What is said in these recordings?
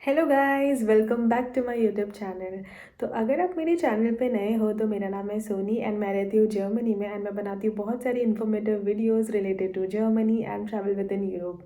Hello guys, welcome back to my YouTube channel. तो अगर आप मेरे चैनल पे नए हो तो मेरा नाम है सोनी एंड मैं रहती हूँ जर्मनी में एंड मैं बनाती हूँ बहुत सारी informative videos related to Germany and travel within Europe.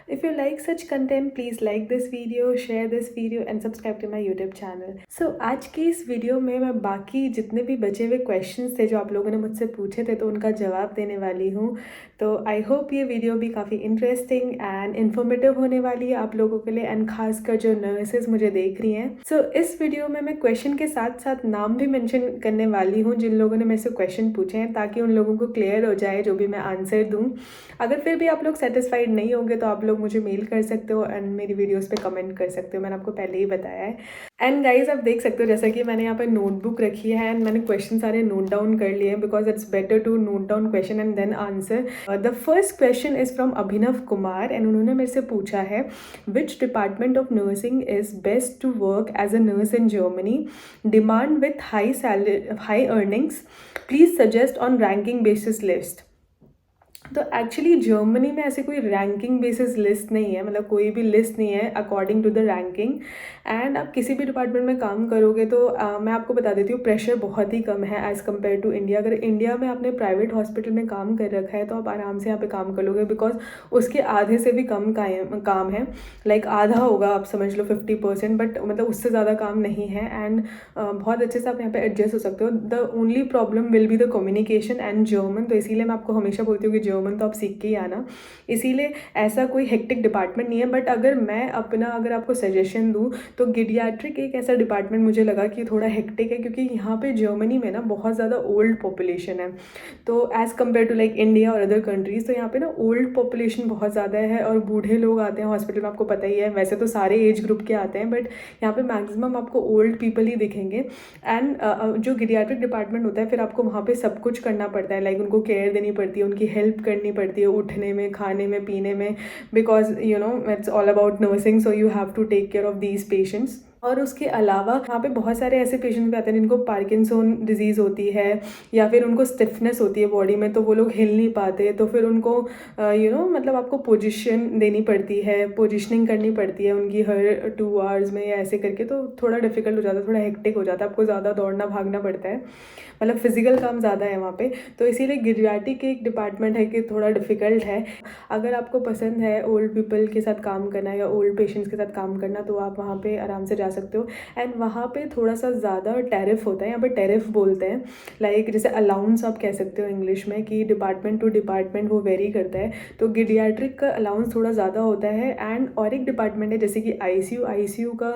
If you like such content please like this video, share this video and subscribe to my YouTube channel. So आज की इस video में मैं बाकी जितने भी बचे हुए क्वेश्चंस थे जो आप लोगों ने मुझसे पूछे थे तो उनका जवाब देने वाली हूँ। तो आई होप ये वीडियो भी काफ़ी इंटरेस्टिंग एंड इन्फॉर्मेटिव होने वाली है आप लोगों के लिए एंड खासकर जो नर्सेज मुझे देख रही हैं। सो इस वीडियो में मैं क्वेश्चन के साथ साथ नाम भी मेंशन करने वाली हूँ जिन लोगों ने मेरे से क्वेश्चन पूछे हैं, ताकि उन लोगों को क्लियर हो जाए जो भी मैं आंसर दूँ। अगर फिर भी आप लोग सेटिस्फाइड नहीं होंगे तो आप लोग मुझे मेल कर सकते हो एंड मेरी वीडियोस पे कमेंट कर सकते हो, मैंने आपको पहले ही बताया है। एंड गाइज आप देख सकते हो जैसा कि मैंने यहाँ पे नोटबुक रखी है एंड मैंने क्वेश्चन सारे नोट डाउन कर लिए हैं because it's better to note down question and then answer. The first question is from Abhinav Kumar and उन्होंने मेरे से पूछा है which department of nursing is best to work as a nurse in Germany, demand with high salary, high earnings, please suggest on ranking basis list. तो actually Germany में ऐसे कोई ranking basis list नहीं है, मतलब कोई भी लिस्ट नहीं है according to the ranking. And आप किसी भी डिपार्टमेंट में काम करोगे तो मैं आपको बता देती हूँ प्रेशर बहुत ही कम है एज़ कम्पेयर टू इंडिया। अगर इंडिया में आपने प्राइवेट हॉस्पिटल में काम कर रखा है तो आप आराम से यहाँ पे काम कर लोगे बिकॉज उसके आधे से भी कम काम है। लाइक आधा होगा, आप समझ लो 50%, बट मतलब उससे ज़्यादा काम नहीं है एंड बहुत अच्छे से आप यहाँ पे एडजस्ट हो सकते हो। The only problem will be the communication and German, तो इसीलिए मैं आपको हमेशा बोलती हूँ कि जर्मन तो आप सीख के ही आना। इसीलिए ऐसा कोई हेक्टिक डिपार्टमेंट नहीं है। बट अगर मैं अगर आपको सजेशन दूँ तो गिडियाट्रिक एक ऐसा डिपार्टमेंट मुझे लगा कि थोड़ा हेक्टिक है, क्योंकि यहाँ पे जर्मनी में ना बहुत ज़्यादा ओल्ड पॉपुलेशन है। तो as compare to like India और अदर कंट्रीज़, तो यहाँ पे ना ओल्ड पॉपुलेशन बहुत ज़्यादा है और बूढ़े लोग आते हैं हॉस्पिटल में, आपको पता ही है। वैसे तो सारे एज ग्रुप के आते हैं बट यहाँ पे मैक्सिमम आपको ओल्ड पीपल ही दिखेंगे। एंड जो गिडियाट्रिक डिपार्टमेंट होता है फिर आपको वहाँ पे सब कुछ करना पड़ता है, लाइक उनको केयर देनी पड़ती है, उनकी हेल्प करनी पड़ती है उठने में, खाने में, पीने में, because you know it's all about nursing, so you have to take care of these patients. और उसके अलावा वहाँ पे बहुत सारे ऐसे पेशेंट्स भी आते हैं जिनको पार्किंसन डिजीज़ होती है या फिर उनको स्टिफनेस होती है बॉडी में, तो वो लोग हिल नहीं पाते, तो फिर उनको मतलब आपको पोजीशन देनी पड़ती है, पोजीशनिंग करनी पड़ती है उनकी हर 2 आवर्स में या ऐसे करके, तो थोड़ा डिफिकल्ट हो जाता है, थोड़ा हेक्टिक हो जाता है, आपको ज़्यादा दौड़ना भागना पड़ता है, मतलब फिजिकल काम ज़्यादा है वहाँ पे। तो इसीलिए गिरियाट्रिक एक डिपार्टमेंट है कि थोड़ा डिफिकल्ट है। अगर आपको पसंद है ओल्ड पीपल के साथ काम करना या ओल्ड पेशेंट्स के साथ काम करना तो आप वहाँ पे आराम से जा सकते हो। एंड वहाँ पे थोड़ा सा ज़्यादा टैरिफ होता है, यहाँ पे टैरिफ बोलते हैं, लाइक जैसे अलाउंस आप कह सकते हो इंग्लिश में, कि डिपार्टमेंट टू डिपार्टमेंट वो वेरी करता है। तो गिडियाट्रिक का अलाउंस थोड़ा ज़्यादा होता है। एंड और एक डिपार्टमेंट है जैसे कि आईसीयू का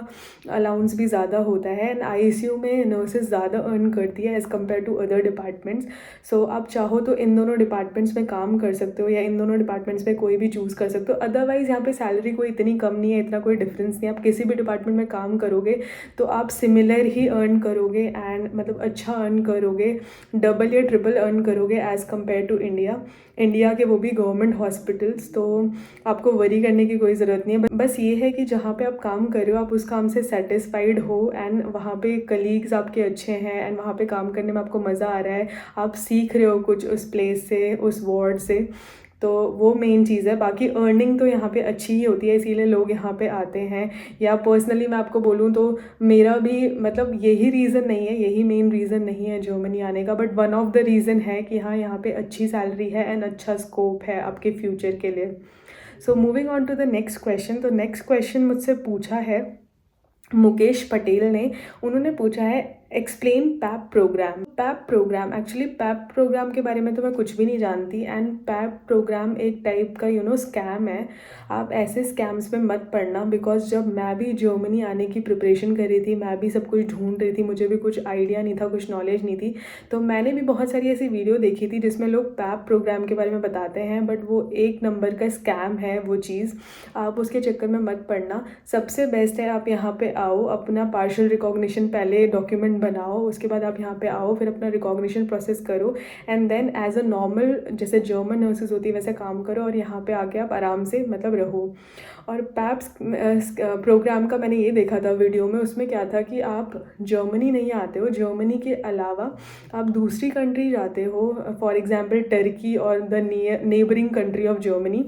अलाउंस भी ज़्यादा होता है एंड आईसीयू में नर्सेज ज़्यादा अर्न करती है as compare to other departments. So आप चाहो तो इन दोनों डिपार्टमेंट्स में काम कर सकते हो या इन दोनों डिपार्टमेंट्स में कोई भी चूज़ कर सकते हो। अदरवाइज़ यहाँ पे सैलरी कोई इतनी कम नहीं है, इतना कोई डिफरेंस नहीं है। आप किसी भी डिपार्टमेंट में काम करोगे तो आप सिमिलर ही अर्न करोगे एंड मतलब अच्छा अर्न करोगे, डबल या ट्रिपल अर्न करोगे एज़ कम्पेयर टू इंडिया के, वो भी गवर्नमेंट हॉस्पिटल्स। तो आपको वरी करने की कोई ज़रूरत नहीं है। बस ये है कि जहाँ पे आप काम कर रहे हो आप उस काम से सेटिस्फाइड हो एंड वहाँ पे कलीग्स आपके अच्छे हैं एंड वहाँ पे काम करने में आपको मज़ा आ रहा है, आप सीख रहे हो कुछ उस प्लेस से, उस वार्ड से, तो वो मेन चीज़ है। बाकी अर्निंग तो यहाँ पे अच्छी ही होती है, इसीलिए लोग यहाँ पे आते हैं। या पर्सनली मैं आपको बोलूँ तो मेरा भी मतलब यही रीज़न नहीं है, यही मेन रीज़न नहीं है जर्मनी आने का, but one of the reason है कि हाँ यहाँ पे अच्छी सैलरी है एंड अच्छा स्कोप है आपके फ्यूचर के लिए। So moving on to the next question. तो नेक्स्ट क्वेश्चन मुझसे पूछा है मुकेश पटेल ने। उन्होंने पूछा है explain PAP program. Actually PAP program के बारे में तो मैं कुछ भी नहीं जानती एंड पैप प्रोग्राम एक टाइप का स्कैम है। आप ऐसे स्कैम्स में मत पड़ना, बिकॉज जब मैं भी जर्मनी आने की प्रिपरेशन कर रही थी, मैं भी सब कुछ ढूंढ रही थी, मुझे भी कुछ आइडिया नहीं था, कुछ नॉलेज नहीं थी, तो मैंने भी बहुत सारी ऐसी वीडियो देखी थी जिसमें लोग पैप प्रोग्राम के बारे में बताते हैं, बट वो एक नंबर का स्कैम है वो चीज़। आप उसके चक्कर में मत पड़ना। सबसे बेस्ट है आप यहाँ पे आओ, अपना पार्शियल रिकॉग्निशन पहले डॉक्यूमेंट डॉक्यूमेंट बनाओ, उसके बाद आप यहाँ पे आओ, फिर अपना रिकॉग्निशन प्रोसेस करो and then as a normal जैसे जर्मन नर्सेज होती है वैसे काम करो और यहाँ पे आके आप आराम से मतलब रहो। और पैप्स प्रोग्राम का मैंने ये देखा था वीडियो में, उसमें क्या था कि आप जर्मनी नहीं आते हो, जर्मनी के अलावा आप दूसरी कंट्री जाते हो, फॉर एग्जांपल टर्की और the neighbouring country of Germany,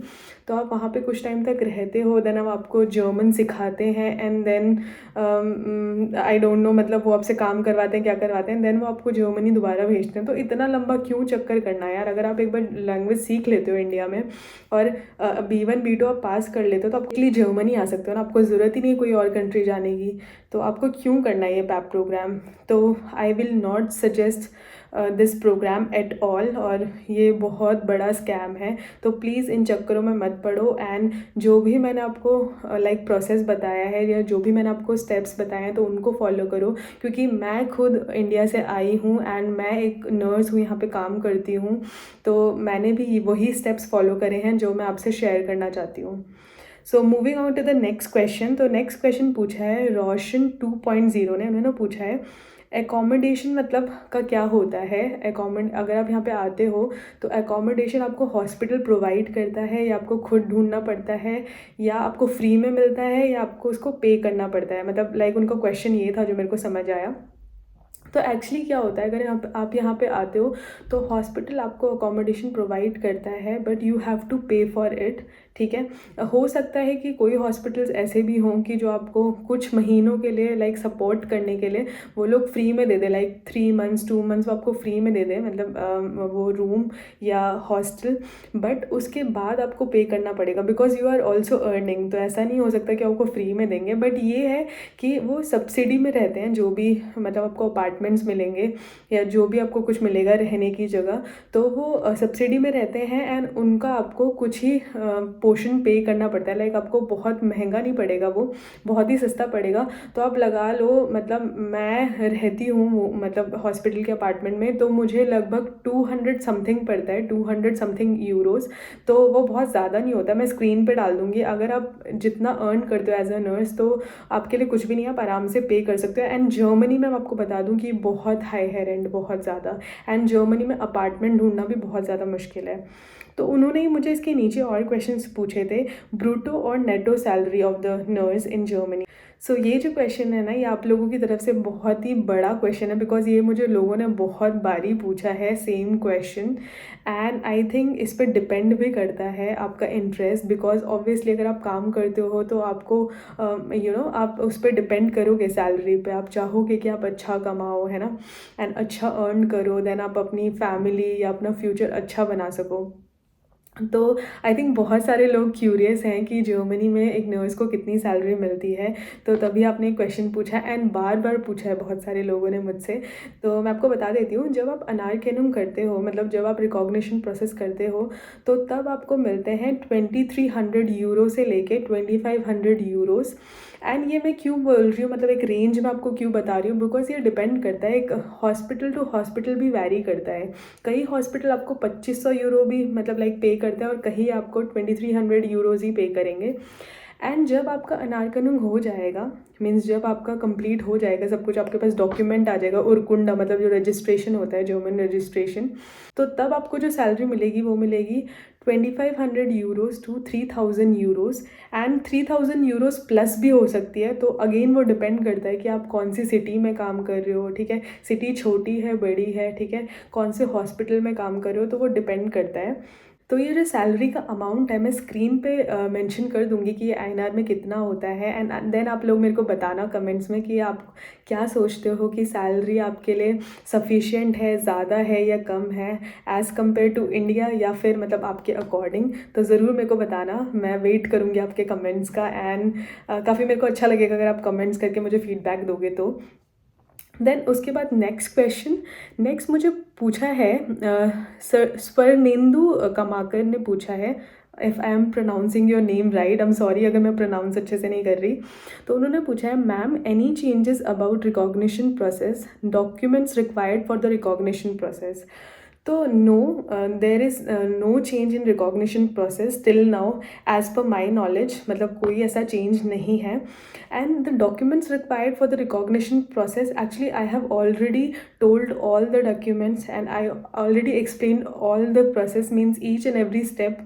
तो आप वहाँ पे कुछ टाइम तक रहते हो, देन अब आपको जर्मन सिखाते हैं and then I don't know मतलब वो आपसे काम करवाते हैं क्या करवाते हैं, देन वो आपको जर्मनी दोबारा भेजते हैं। तो इतना लंबा क्यों चक्कर करना है यार, अगर आप एक बार लैंग्वेज सीख लेते हो इंडिया में और B1 B2 आप पास कर लेते हो तो आप लिए जर्मनी आ सकते हो ना, आपको ज़रूरत ही नहीं कोई और कंट्री जाने की, तो आपको क्यों करना है ये पैप प्रोग्राम। तो I will not suggest this program at all, और ये बहुत बड़ा स्कैम है, तो प्लीज़ इन चक्करों में मत पड़ो। एंड जो भी मैंने आपको लाइक प्रोसेस बताया है या जो भी मैंने आपको स्टेप्स बताए हैं तो उनको फॉलो करो, क्योंकि मैं खुद इंडिया से आई हूँ एंड मैं एक नर्स हूँ, यहाँ पे काम करती हूँ, तो मैंने भी वही स्टेप्स फॉलो करे हैं जो मैं आपसे शेयर करना चाहती हूँ। So moving on to the next question. तो नेक्स्ट क्वेश्चन पूछा है रोशन 2.0 ने, उन्होंने पूछा है एकोमोडेशन मतलब का क्या होता है। अगर आप यहाँ पे आते हो तो एकोमोडेशन आपको हॉस्पिटल प्रोवाइड करता है या आपको खुद ढूंढना पड़ता है या आपको फ्री में मिलता है या आपको उसको पे करना पड़ता है, मतलब लाइक उनका क्वेश्चन ये था जो मेरे को समझ आया। तो एक्चुअली क्या होता है, अगर आप यहाँ पे आते हो तो हॉस्पिटल आपको अकोमोडेशन प्रोवाइड करता है बट यू हैव टू पे फॉर इट, ठीक है। हो सकता है कि कोई हॉस्पिटल्स ऐसे भी हों कि जो आपको कुछ महीनों के लिए लाइक सपोर्ट करने के लिए वो लोग फ्री में दे दे, लाइक 3 मंथ्स 2 मंथ्स वो आपको फ्री में दे दे, मतलब वो रूम या हॉस्टल, बट उसके बाद आपको पे करना पड़ेगा because you are also earning. तो ऐसा नहीं हो सकता कि आपको फ्री में देंगे, बट ये है कि वो सब्सिडी में रहते हैं, जो भी मतलब आपको अपार्टमेंट्स मिलेंगे या जो भी आपको कुछ मिलेगा रहने की जगह, तो वो सब्सिडी में रहते हैं एंड उनका आपको कुछ ही पोर्शन पे करना पड़ता है, लाइक आपको बहुत महंगा नहीं पड़ेगा, वो बहुत ही सस्ता पड़ेगा। तो आप लगा लो, मतलब मैं रहती हूँ मतलब हॉस्पिटल के अपार्टमेंट में, तो मुझे लगभग 200 समथिंग पड़ता है, 200 समथिंग यूरोज़, तो वो बहुत ज़्यादा नहीं होता। मैं स्क्रीन पे डाल दूँगी, अगर आप जितना अर्न करते हो एज अ नर्स तो आपके लिए कुछ भी नहीं, आप आराम से पे कर सकते हो। एंड जर्मनी में मैं आपको बता दूँ कि बहुत हाई है रेंट, बहुत ज़्यादा, एंड जर्मनी में अपार्टमेंट ढूंढना भी बहुत ज़्यादा मुश्किल है। तो उन्होंने ही मुझे इसके नीचे और क्वेश्चंस पूछे थे, ब्रूटो और नेटो salary of the nurse in Germany. So ये जो क्वेश्चन है ना, ये आप लोगों की तरफ से बहुत ही बड़ा क्वेश्चन है बिकॉज ये मुझे लोगों ने बहुत बारी पूछा है same question, and I think इस पर डिपेंड भी करता है आपका इंटरेस्ट, बिकॉज ऑब्वियसली अगर आप काम करते हो तो आपको आप उस पर डिपेंड करोगे सैलरी पे, आप चाहोगे कि आप अच्छा कमाओ, है ना, एंड अच्छा अर्न करो, देन आप अपनी फैमिली या अपना फ्यूचर अच्छा बना सको। तो आई थिंक बहुत सारे लोग क्यूरियस हैं कि जर्मनी में एक नर्स को कितनी सैलरी मिलती है, तो तभी आपने क्वेश्चन पूछा एंड बार बार पूछा है बहुत सारे लोगों ने मुझसे। तो मैं आपको बता देती हूँ, जब आप अनारकेनम करते हो, मतलब जब आप रिकॉग्निशन प्रोसेस करते हो, तो तब आपको मिलते हैं 2300 यूरो से लेके 2500 यूरोज़। एंड ये मैं क्यों बोल रही हूँ, मतलब एक रेंज में आपको क्यों बता रही हूँ, बिकॉज ये डिपेंड करता है, एक हॉस्पिटल टू हॉस्पिटल भी वैरी करता है। कई हॉस्पिटल आपको 2500 यूरो भी मतलब लाइक पे करते हैं और कहीं आपको 2300 यूरोज़ ही पे करेंगे। एंड जब आपका अनारकनून हो जाएगा, मीन्स जब आपका कंप्लीट हो जाएगा सब कुछ, आपके पास डॉक्यूमेंट आ जाएगा, उरकुंडा मतलब जो रजिस्ट्रेशन होता है, जर्मन रजिस्ट्रेशन, तो तब आपको जो सैलरी मिलेगी वो मिलेगी 2500 euros to 3000 euros, and 3000 euros plus भी हो सकती है। तो अगेन वो डिपेंड करता है कि आप कौन सी सिटी में काम कर रहे हो, ठीक है, सिटी छोटी है बड़ी है, ठीक है, कौन से हॉस्पिटल में काम कर रहे हो, तो वो डिपेंड करता है। तो ये जो सैलरी का अमाउंट है मैं स्क्रीन पे मेंशन कर दूंगी कि ये INR में कितना होता है, एंड देन आप लोग मेरे को बताना कमेंट्स में कि आप क्या सोचते हो कि सैलरी आपके लिए सफिशिएंट है, ज़्यादा है या कम है एज़ कम्पेयर टू इंडिया, या फिर मतलब आपके अकॉर्डिंग। तो ज़रूर मेरे को बताना, मैं वेट करूँगी आपके कमेंट्स का, एंड काफ़ी मेरे को अच्छा लगेगा अगर आप कमेंट्स करके मुझे फीडबैक दोगे तो। देन उसके बाद नेक्स्ट मुझे पूछा है स्वर्णेंदु कमाकर ने पूछा है, if I am pronouncing your name right, I am sorry अगर मैं प्रोनाउंस अच्छे से नहीं कर रही। तो उन्होंने पूछा है, ma'am any changes about recognition process, documents required for the recognition process. तो no, there is no change in recognition process till now as per my knowledge, मतलब कोई ऐसा चेंज नहीं है. And the documents required for the recognition process, actually I have already told all the documents and I already explained all the process, means each and every step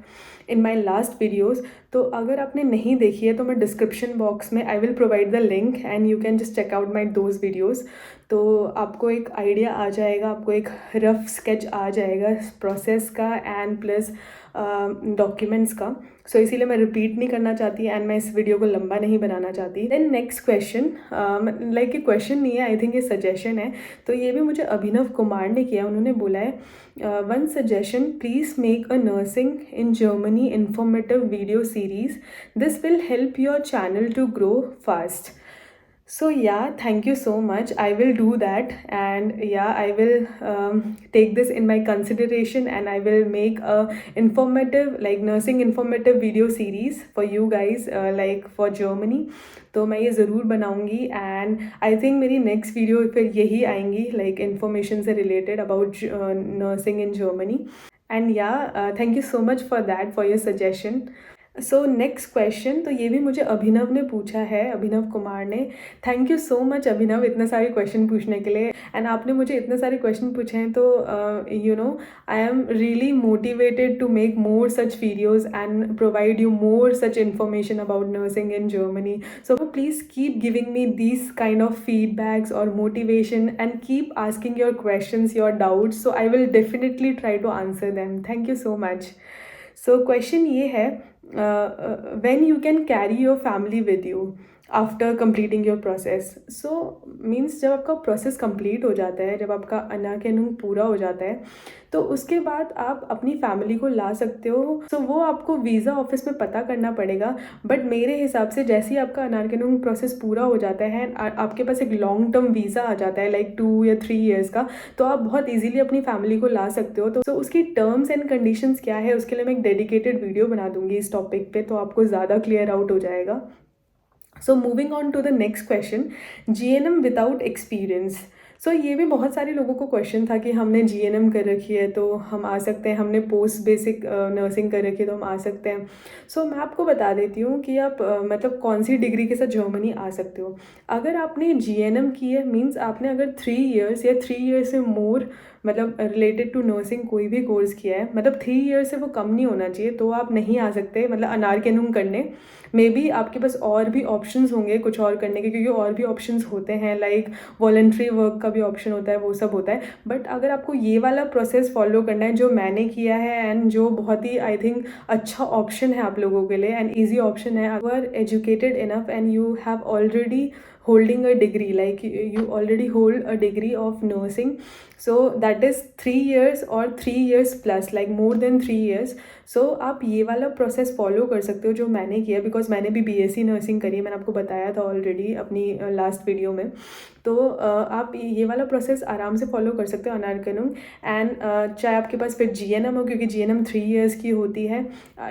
in my last videos. तो अगर आपने नहीं देखी है तो मैं description box में I will provide the link and you can just check out my those videos. तो आपको एक आइडिया आ जाएगा, आपको एक रफ स्केच आ जाएगा प्रोसेस का एंड प्लस डॉक्यूमेंट्स का. सो इसीलिए मैं रिपीट नहीं करना चाहती एंड मैं इस वीडियो को लंबा नहीं बनाना चाहती. देन नेक्स्ट क्वेश्चन, लाइक ये क्वेश्चन नहीं है, आई थिंक ये सजेशन है. तो ये भी मुझे अभिनव कुमार ने किया. उन्होंने बोला है, one suggestion, please make a nursing in Germany informative video series. This will help your channel to grow fast. So yeah, thank you so much. I will do that, and yeah, I will take this in my consideration, and I will make a informative, like nursing informative video series for you guys, like for Germany. तो मैं ये ज़रूर बनाऊँगी and I think मेरी next video फिर यही आएंगी, like information से related about nursing in Germany. And yeah thank you so much for that, for your suggestion. So next question, तो ये भी मुझे अभिनव ने पूछा है, अभिनव कुमार ने. थैंक यू सो मच अभिनव इतने सारे क्वेश्चन पूछने के लिए. एंड आपने मुझे इतने सारे क्वेश्चन पूछे हैं, तो you know I am really motivated to make more such videos and provide you more such information about nursing in Germany. So please keep giving me this kind of feedbacks और motivation and keep asking your questions, your doubts. So I will definitely try to answer them. Thank you so much. So question ये है, when you can carry your family with you after completing your process. So means जब आपका process complete हो जाता है, जब आपका अनाकेनुंग पूरा हो जाता है, तो उसके बाद आप अपनी फैमिली को ला सकते हो. सो वो आपको वीज़ा ऑफिस में पता करना पड़ेगा. बट मेरे हिसाब से जैसे ही आपका अनाकेनुंग प्रोसेस पूरा हो जाता है, आपके पास एक लॉन्ग टर्म वीज़ा आ जाता है, लाइक 2 या 3 ईयर्स का, तो आप बहुत ईजिली अपनी फैमिली को ला सकते हो. तो उसकी टर्म्स एंड कंडीशंस क्या है, उसके लिए मैं एक डेडिकेटेड वीडियो बना दूंगी इस टॉपिक पे, तो आपको ज़्यादा क्लियर आउट हो जाएगा. So moving on to the next question, GNM without experience. So ये भी बहुत सारे लोगों को क्वेश्चन था कि हमने GNM कर रखी है तो हम आ सकते हैं, हमने पोस्ट बेसिक नर्सिंग कर रखी है तो हम आ सकते हैं. सो मैं आपको बता देती हूँ कि आप मतलब कौन सी डिग्री के साथ जर्मनी आ सकते हो. अगर आपने GNM की है, मीन्स आपने अगर 3 ईयर्स या 3 ईयर्स से मोर मतलब रिलेटेड टू नर्सिंग कोई भी कोर्स किया है, मतलब 3 ईयर्स से वो कम नहीं होना चाहिए, तो आप नहीं आ सकते मतलब अनारकेनुंग करने. मे बी आपके पास और भी ऑप्शंस होंगे कुछ और करने के, क्योंकि और भी ऑप्शंस होते हैं, लाइक वॉलंटरी वर्क का भी ऑप्शन होता है, वो सब होता है. बट अगर आपको ये वाला प्रोसेस फॉलो करना है जो मैंने किया है एंड जो बहुत ही आई थिंक अच्छा ऑप्शन है आप लोगों के लिए एंड ईजी ऑप्शन है, you are educated enough and you have already holding a degree, like you already hold a degree of nursing, so that is 3 years or 3 years plus, like more than 3 years. So आप ये वाला process follow कर सकते हो जो मैंने किया, because मैंने भी BSc नर्सिंग करी है, मैंने आपको बताया था ऑलरेडी अपनी लास्ट वीडियो में. तो आप ये वाला प्रोसेस आराम से फॉलो कर सकते हो अनारकेनुंग. एंड चाहे आपके पास फिर GNM हो, क्योंकि GNM 3 ईयर्स की होती है,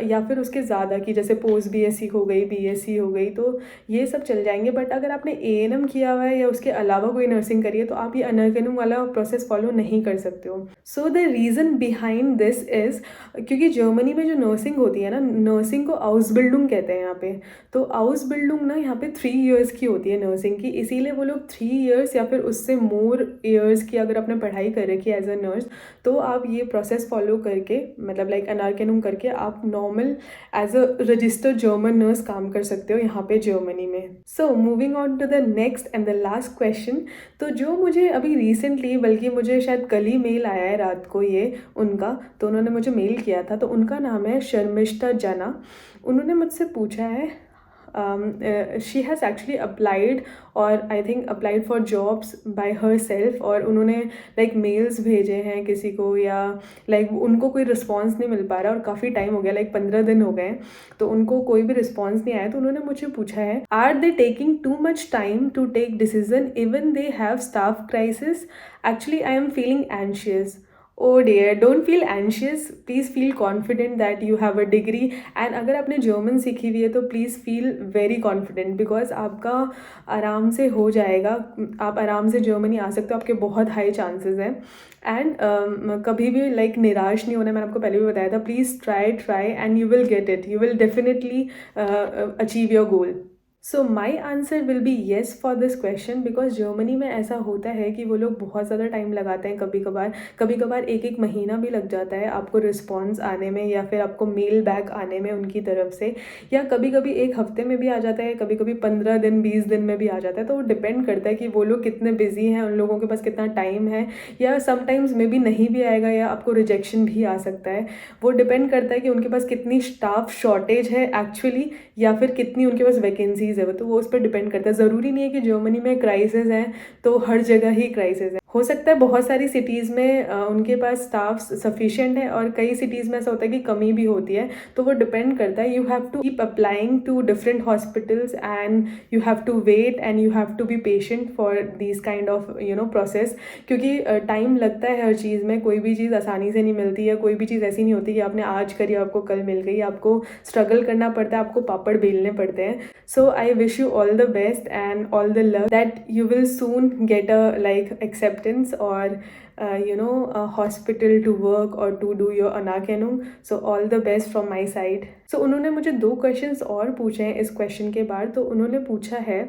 या फिर उसके ज़्यादा की, जैसे पोस्ट BSc हो गई, BSc हो गई, तो ये सब चल जाएंगे. बट अगर आपने ANM किया हुआ है या उसके अलावा कोई नर्सिंग करी है, तो आप ये अनारकेनुंग वाला प्रोसेस फॉलो नहीं कर सकते हो. So the reason behind this is, क्योंकि जर्मनी में जो नर्सिंग होती है ना, नर्सिंग को आउसबिल्डिंग कहते हैं यहाँ पे. तो आउसबिल्डिंग ना यहाँ पे 3 ईयर्स की होती है नर्सिंग की, इसीलिए वो लोग 3 ईयर्स या फिर उससे मोर ईयर्स की अगर आपने पढ़ाई कर रखी है एज अ नर्स, तो आप ये प्रोसेस फॉलो करके, मतलब लाइक अनारकेनुंग करके, आप normal as a registered German nurse काम कर सकते हो यहाँ पे जर्मनी में. So moving on to the next and the last question. तो जो मुझे अभी रिसेंटली, बल्कि मुझे शायद कल ही मेल आया है रात को ये उनका, तो उन्होंने मुझे मेल किया था. तो उनका नाम है शर्मिष्ठा जना. उन्होंने मुझसे पूछा है, शी हैज़ एक्चुअली अप्लाइड और I think applied for jobs bye her self, और उन्होंने लाइक मेल्स भेजे हैं किसी को, या लाइक उनको कोई रिस्पॉन्स नहीं मिल पा रहा, और काफ़ी टाइम हो गया, लाइक 15 दिन हो गए, तो उनको कोई भी रिस्पॉन्स नहीं आया. तो उन्होंने मुझे पूछा है, are they taking too much time to take decision even they have staff crisis? Actually I am feeling anxious. Oh dear, don't feel anxious, please feel confident that you have a degree. And अगर आपने German सीखी हुई है तो please feel very confident, because आपका आराम से हो जाएगा, आप आराम से जर्मनी आ सकते हो, आपके बहुत हाई चांसेस हैं। एंड कभी भी लाइक निराश नहीं होना, मैंने आपको पहले भी बताया था, please try try and you will get it, you will definitely achieve your goal. So my answer will be yes for this question, because Germany में ऐसा होता है कि वो लोग बहुत ज़्यादा टाइम लगाते हैं, कभी कभार एक एक महीना भी लग जाता है आपको रिस्पॉन्स आने में, या फिर आपको मेल बैक आने में उनकी तरफ से, या कभी कभी एक हफ्ते में भी आ जाता है, कभी कभी 15 दिन 20 दिन में भी आ जाता है। तो वो डिपेंड करता है कि वो लोग कितने बिजी हैं, उन लोगों के पास कितना टाइम है, या समटाइम्स में भी नहीं भी आएगा, या आपको रिजेक्शन भी आ सकता है। वो डिपेंड करता है कि उनके पास कितनी स्टाफ शॉर्टेज है एक्चुअली, या फिर कितनी उनके पास वैकेंसीज है। वो तो वो उस पर डिपेंड करता है। ज़रूरी नहीं है कि जर्मनी में क्राइसिस है तो हर जगह ही क्राइसिस है। हो सकता है बहुत सारी सिटीज़ में उनके पास स्टाफ सफिशिएंट है, और कई सिटीज़ में ऐसा होता है कि कमी भी होती है। तो वो डिपेंड करता है। You have to keep applying to different hospitals and you have to wait and you have to be patient for this kind of process, क्योंकि टाइम लगता है हर चीज़ में। कोई भी चीज़ आसानी से नहीं मिलती है, कोई भी चीज़ ऐसी नहीं होती कि आपने आज करी आपको कल मिल गई। आपको स्ट्रगल करना पड़ता है, आपको पापड़ बेलने पड़ते हैं। So I wish you all the best and all the luck that you will soon get a like acceptance or a hospital to work or to do your Anerkennung. So all the best from my side. So उन्होंने मुझे 2 questions और पूछे हैं इस question के बाद। तो उन्होंने पूछा है,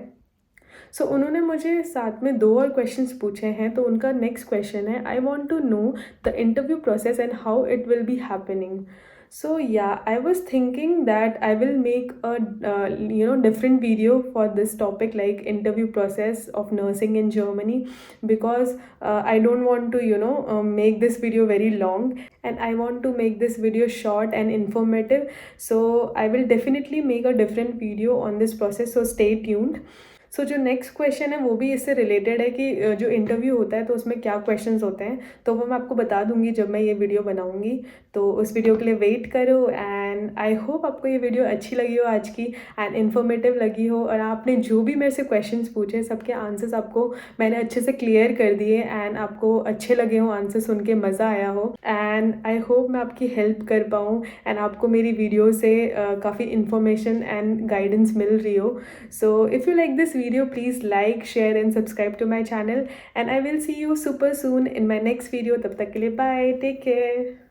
उन्होंने मुझे साथ में 2 और क्वेश्चंस पूछे हैं। तो उनका नेक्स्ट क्वेश्चन है, I want to know the interview process and how it will be happening. So yeah, I was thinking that I will make a different video for this topic, like interview process of nursing in Germany, because I don't want to make this video very long, and I want to make this video short and informative. So I will definitely make a different video on this process, so stay tuned. जो next question है वो भी इससे related है कि जो interview होता है तो उसमें क्या क्वेश्चंस होते हैं, तो वो मैं आपको बता दूंगी जब मैं ये वीडियो बनाऊंगी। तो उस वीडियो के लिए वेट करो। एंड आई होप आपको ये वीडियो अच्छी लगी हो आज की, एंड इन्फॉर्मेटिव लगी हो, और आपने जो भी मेरे से क्वेश्चंस पूछे सबके आंसर्स आपको मैंने अच्छे से क्लियर कर दिए, एंड आपको अच्छे लगे हो आंसर सुन के, मज़ा आया हो। एंड आई होप मैं आपकी हेल्प कर पाऊँ एंड आपको मेरी वीडियो से काफ़ी इन्फॉर्मेशन एंड गाइडेंस मिल रही हो। So if you like this video, please like, share and subscribe to my channel, and I will see you super soon in my next video. तब तक के लिए bye, take care.